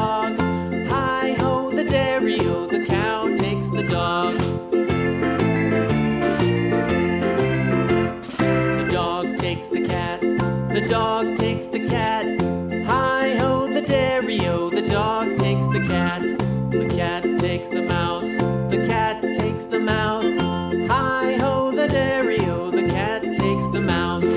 dog. Hi-ho, the dairy-o, the cow takes the dog. The dog takes the cat. The dog takes the cat. Hi-ho, the dairy-o, the dog takes the cat. The cat takes the mouse. The cat takes the mouse. Hi-ho, the dairy-o, the cat takes the mouse.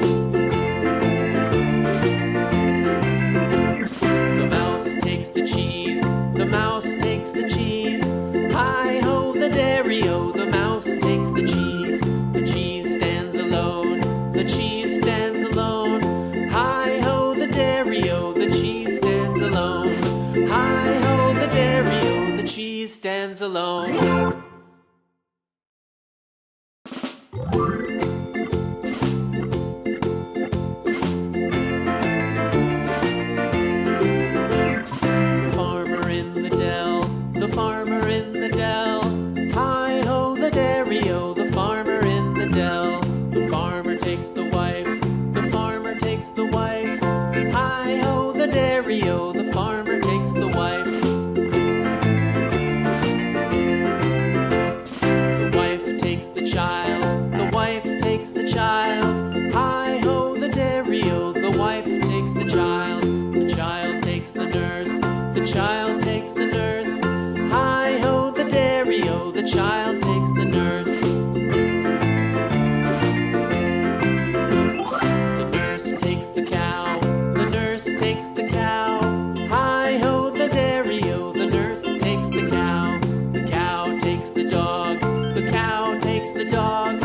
The mouse takes the cheese. The mouse takes the cheese. Hi-ho, the dairy-o, the mouse takes the cheese. The cheese stands alone. The cheese stands alone. Hi-ho, the dairy-o, the cheese stands alone. Hi-ho, the dairy-o, the cheese stands alone. The farmer in the dell. The farmer in the dell. Hi-ho, the dairy-o, the farmer in the dell. The farmer takes the wife. The farmer takes the wife. Hi-ho, the dairy-o, the farmer takes the wife. The wife takes the child. The wife takes the child. Hi-ho, the dairy-o, the wife takes the child. The child takes the nurse. The child takes the nurse. Hi-ho, the dairy-o, the child takes the nurse. The nurse takes the cow. The nurse takes the cow. Hi-ho, the dairy-o, the nurse takes the cow. The cow takes the dog. The cow takes the dog.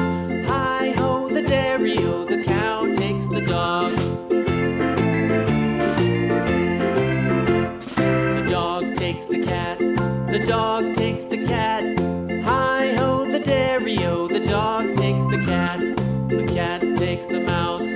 Hi-ho, the dairy-o, the cow takes the dog. The dog takes the cat. The dog takes the cat. Hi-ho, the dairy-o, the dog takes the cat. The cat takes the mouse.